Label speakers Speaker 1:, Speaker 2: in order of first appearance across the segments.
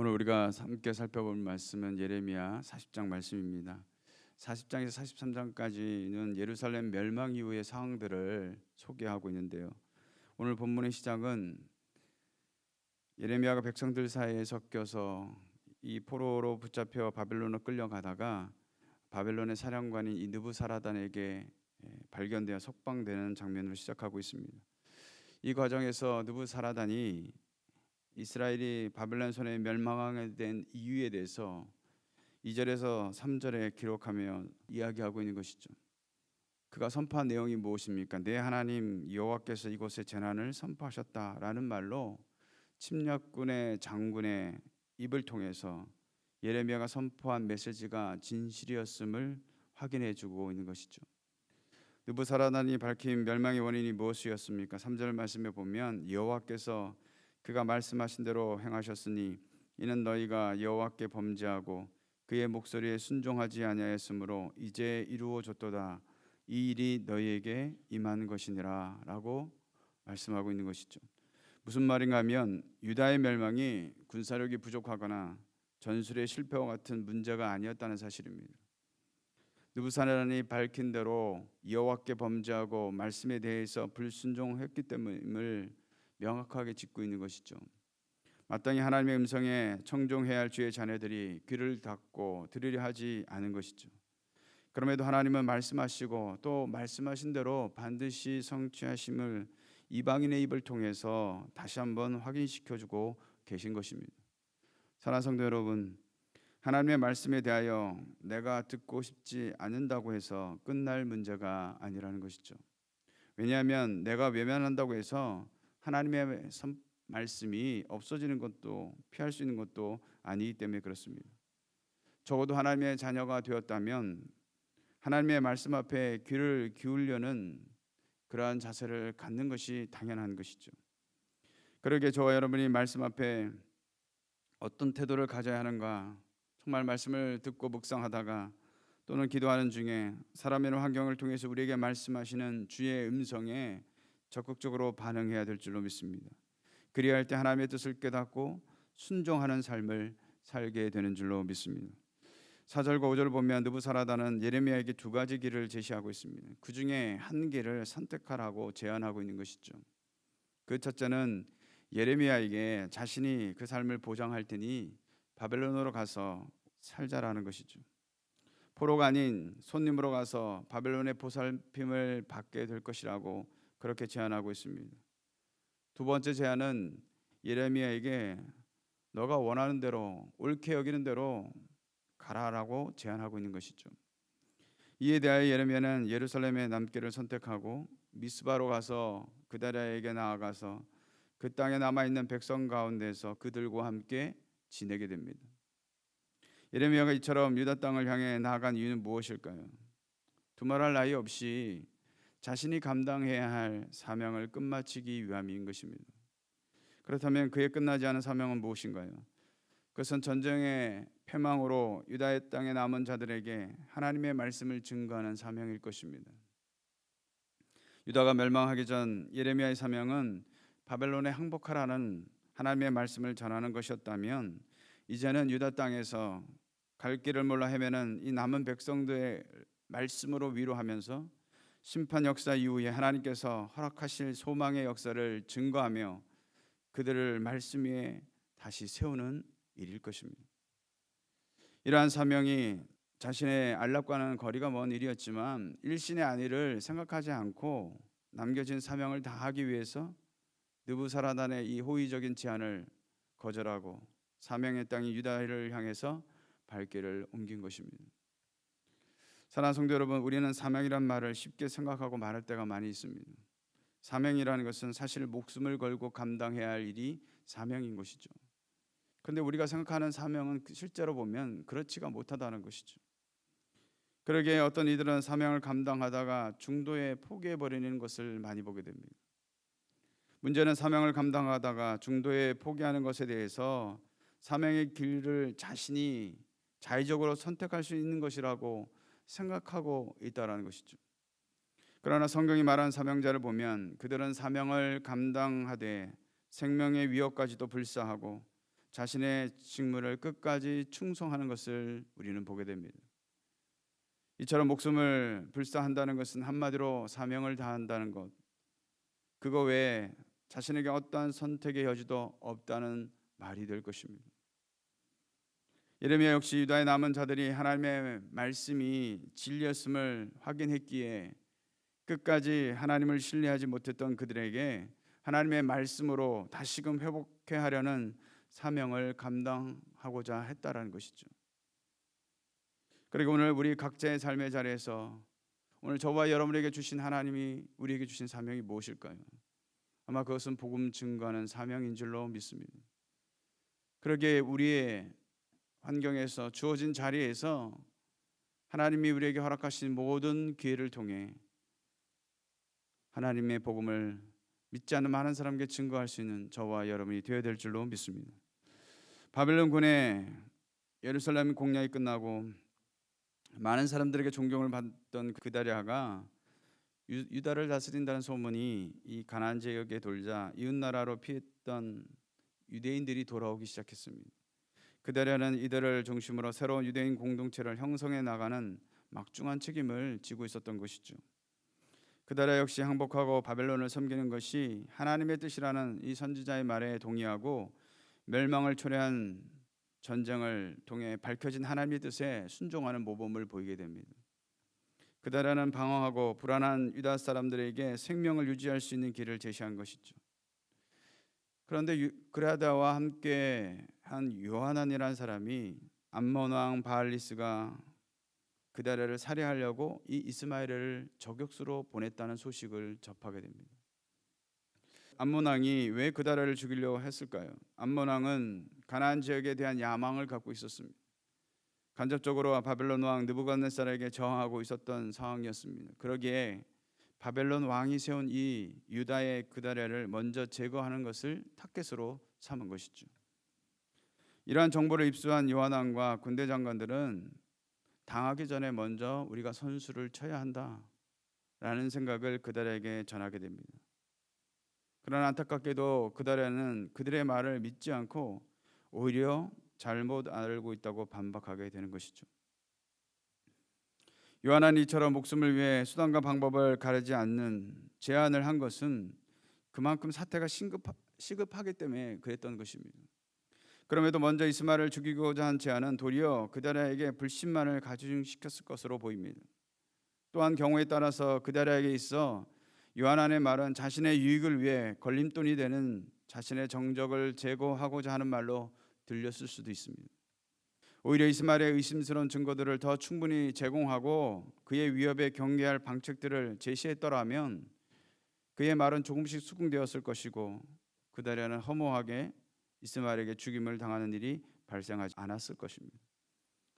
Speaker 1: 오늘 우리가 함께 살펴볼 말씀은 예레미야 40장 말씀입니다. 40장에서 43장까지는 예루살렘 멸망 이후의 상황들을 소개하고 있는데요. 오늘 본문의 시작은 예레미야가 백성들 사이에 섞여서 이 포로로 붙잡혀 바벨론으로 끌려가다가 바벨론의 사령관인 이 느부사라단에게 발견되어 석방되는 장면으로 시작하고 있습니다. 이 과정에서 느부사라단이 이스라엘이 바벨론 손에 멸망하게 된 이유에 대해서 2절에서 3절에 기록하며 이야기하고 있는 것이죠. 그가 선포한 내용이 무엇입니까? 내 하나님 여호와께서 이곳에 재난을 선포하셨다라는 말로 침략군의 장군의 입을 통해서 예레미야가 선포한 메시지가 진실이었음을 확인해 주고 있는 것이죠. 느부사라단이 밝힌 멸망의 원인이 무엇이었습니까? 3절 말씀에 보면 여호와께서 그가 말씀하신 대로 행하셨으니 이는 너희가 여호와께 범죄하고 그의 목소리에 순종하지 아니하였으므로 이제 이루어졌도다. 이 일이 너희에게 임한 것이니라 라고 말씀하고 있는 것이죠. 무슨 말인가 하면 유다의 멸망이 군사력이 부족하거나 전술의 실패와 같은 문제가 아니었다는 사실입니다. 느부사라단이 밝힌 대로 여호와께 범죄하고 말씀에 대해서 불순종했기 때문임을 명확하게 짚고 있는 것이죠. 마땅히 하나님의 음성에 청종해야 할 주의 자녀들이 귀를 닫고 들으려 하지 않은 것이죠. 그럼에도 하나님은 말씀하시고 또 말씀하신 대로 반드시 성취하심을 이방인의 입을 통해서 다시 한번 확인시켜주고 계신 것입니다. 사랑하는 성도 여러분, 하나님의 말씀에 대하여 내가 듣고 싶지 않는다고 해서 끝날 문제가 아니라는 것이죠. 왜냐하면 내가 외면한다고 해서 하나님의 말씀이 없어지는 것도 피할 수 있는 것도 아니기 때문에 그렇습니다. 적어도 하나님의 자녀가 되었다면 하나님의 말씀 앞에 귀를 기울려는 그러한 자세를 갖는 것이 당연한 것이죠. 그러기에 저와 여러분이 말씀 앞에 어떤 태도를 가져야 하는가, 정말 말씀을 듣고 묵상하다가 또는 기도하는 중에 사람의 환경을 통해서 우리에게 말씀하시는 주의 음성에 적극적으로 반응해야 될 줄로 믿습니다. 그리할 때 하나님의 뜻을 깨닫고 순종하는 삶을 살게 되는 줄로 믿습니다. 4절과 5절을 보면 느부사라단은 예레미야에게 두 가지 길을 제시하고 있습니다. 그 중에 한 길을 선택하라고 제안하고 있는 것이죠. 그 첫째는 예레미야에게 자신이 그 삶을 보장할 테니 바벨론으로 가서 살자라는 것이죠. 포로가 아닌 손님으로 가서 바벨론의 보살핌을 받게 될 것이라고 그렇게 제안하고 있습니다. 두 번째 제안은 예레미야에게 너가 원하는 대로 옳게 여기는 대로 가라라고 제안하고 있는 것이죠. 이에 대하여 예레미야는 예루살렘에 남기를 선택하고 미스바로 가서 그다랴에게 나아가서 그 땅에 남아있는 백성 가운데서 그들과 함께 지내게 됩니다. 예레미야가 이처럼 유다 땅을 향해 나아간 이유는 무엇일까요? 두말할 나위 없이 자신이 감당해야 할 사명을 끝마치기 위함인 것입니다. 그렇다면 그의 끝나지 않은 사명은 무엇인가요? 그것은 전쟁의 패망으로 유다의 땅에 남은 자들에게 하나님의 말씀을 증거하는 사명일 것입니다. 유다가 멸망하기 전 예레미야의 사명은 바벨론에 항복하라는 하나님의 말씀을 전하는 것이었다면 이제는 유다 땅에서 갈 길을 몰라 헤매는 이 남은 백성들의 말씀으로 위로하면서 심판 역사 이후에 하나님께서 허락하실 소망의 역사를 증거하며 그들을 말씀 위에 다시 세우는 일일 것입니다. 이러한 사명이 자신의 안락과는 거리가 먼 일이었지만 일신의 안위를 생각하지 않고 남겨진 사명을 다하기 위해서 느부사라단의 이 호의적인 제안을 거절하고 사명의 땅인 유다를 향해서 발길을 옮긴 것입니다. 사랑하는 성도 여러분, 우리는 사명이란 말을 쉽게 생각하고 말할 때가 많이 있습니다. 사명이라는 것은 사실 목숨을 걸고 감당해야 할 일이 사명인 것이죠. 그런데 우리가 생각하는 사명은 실제로 보면 그렇지가 못하다는 것이죠. 그러기에 어떤 이들은 사명을 감당하다가 중도에 포기해버리는 것을 많이 보게 됩니다. 문제는 사명을 감당하다가 중도에 포기하는 것에 대해서 사명의 길을 자신이 자의적으로 선택할 수 있는 것이라고 생각하고 있다는 것이죠. 그러나 성경이 말한 사명자를 보면 그들은 사명을 감당하되 생명의 위협까지도 불사하고 자신의 직무를 끝까지 충성하는 것을 우리는 보게 됩니다. 이처럼 목숨을 불사한다는 것은 한마디로 사명을 다한다는 것, 그거 외에 자신에게 어떠한 선택의 여지도 없다는 말이 될 것입니다. 예레미야 역시 유다의 남은 자들이 하나님의 말씀이 진리였음을 확인했기에 끝까지 하나님을 신뢰하지 못했던 그들에게 하나님의 말씀으로 다시금 회복해 하려는 사명을 감당하고자 했다라는 것이죠. 그리고 오늘 우리 각자의 삶의 자리에서 오늘 저와 여러분에게 주신 하나님이 우리에게 주신 사명이 무엇일까요? 아마 그것은 복음 증거하는 사명인 줄로 믿습니다. 그러기에 우리의 환경에서 주어진 자리에서 하나님이 우리에게 허락하신 모든 기회를 통해 하나님의 복음을 믿지 않는 많은 사람에게 증거할 수 있는 저와 여러분이 되어야 될 줄로 믿습니다. 바벨론군의 예루살렘 공략이 끝나고 많은 사람들에게 존경을 받던 그다랴가 유다를 다스린다는 소문이 이 가나안 지역에 돌자 이웃 나라로 피했던 유대인들이 돌아오기 시작했습니다. 그다랴는 이들을 중심으로 새로운 유대인 공동체를 형성해 나가는 막중한 책임을 지고 있었던 것이죠. 그다랴 역시 항복하고 바벨론을 섬기는 것이 하나님의 뜻이라는 이 선지자의 말에 동의하고 멸망을 초래한 전쟁을 통해 밝혀진 하나님의 뜻에 순종하는 모범을 보이게 됩니다. 그다랴는 방황하고 불안한 유다 사람들에게 생명을 유지할 수 있는 길을 제시한 것이죠. 그런데 그라다와 함께 한 요하난이라는 사람이 암몬 왕 바알리스가 그다랴를 살해하려고 이 이스마엘을 저격수로 보냈다는 소식을 접하게 됩니다. 암몬 왕이 왜 그다랴를 죽이려고 했을까요? 암몬 왕은 가나안 지역에 대한 야망을 갖고 있었습니다. 간접적으로 바벨론 왕 느부갓네살에게 저항하고 있었던 상황이었습니다. 그러기에 바벨론 왕이 세운 이 유다의 그다랴를 먼저 제거하는 것을 타겟으로 삼은 것이죠. 이러한 정보를 입수한 요한왕과 군대 장관들은 당하기 전에 먼저 우리가 선수를 쳐야 한다라는 생각을 그다랴에게 전하게 됩니다. 그러나 안타깝게도 그다랴는 그들의 말을 믿지 않고 오히려 잘못 알고 있다고 반박하게 되는 것이죠. 요한은 이처럼 목숨을 위해 수단과 방법을 가리지 않는 제안을 한 것은 그만큼 사태가 시급하기 때문에 그랬던 것입니다. 그럼에도 먼저 이스마엘을 죽이고자 한 제안은 도리어 그다랴에게 불신만을 가중시켰을 것으로 보입니다. 또한 경우에 따라서 그다랴에게 있어 요한의 말은 자신의 유익을 위해 걸림돌이 되는 자신의 정적을 제거하고자 하는 말로 들렸을 수도 있습니다. 오히려 이스마엘의 의심스러운 증거들을 더 충분히 제공하고 그의 위협에 경계할 방책들을 제시했더라면 그의 말은 조금씩 수긍되었을 것이고 그다랴는 허무하게 이스마엘에게 죽임을 당하는 일이 발생하지 않았을 것입니다.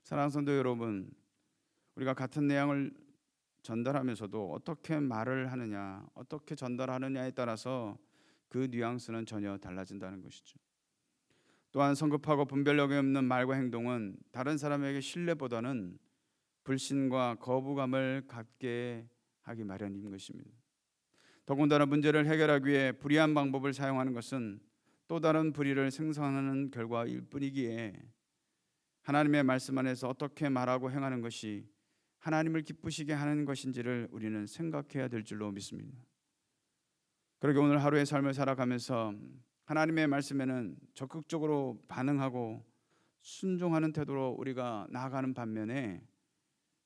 Speaker 1: 사랑하는 성도 여러분, 우리가 같은 내용을 전달하면서도 어떻게 말을 하느냐, 어떻게 전달하느냐에 따라서 그 뉘앙스는 전혀 달라진다는 것이죠. 또한 성급하고 분별력이 없는 말과 행동은 다른 사람에게 신뢰보다는 불신과 거부감을 갖게 하기 마련인 것입니다. 더군다나 문제를 해결하기 위해 불의한 방법을 사용하는 것은 또 다른 불의를 생성하는 결과일 뿐이기에 하나님의 말씀 안에서 어떻게 말하고 행하는 것이 하나님을 기쁘시게 하는 것인지를 우리는 생각해야 될 줄로 믿습니다. 그러게 오늘 하루의 삶을 살아가면서 하나님의 말씀에는 적극적으로 반응하고 순종하는 태도로 우리가 나아가는 반면에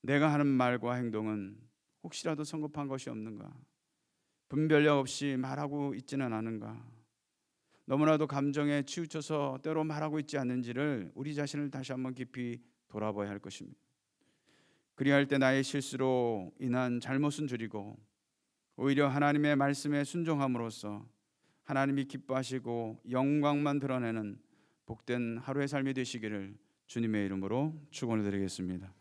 Speaker 1: 내가 하는 말과 행동은 혹시라도 성급한 것이 없는가, 분별력 없이 말하고 있지는 않은가, 너무나도 감정에 치우쳐서 때로 말하고 있지 않는지를 우리 자신을 다시 한번 깊이 돌아봐야 할 것입니다. 그리할 때 나의 실수로 인한 잘못은 줄이고 오히려 하나님의 말씀에 순종함으로써 하나님이 기뻐하시고 영광만 드러내는 복된 하루의 삶이 되시기를 주님의 이름으로 축원을 드리겠습니다.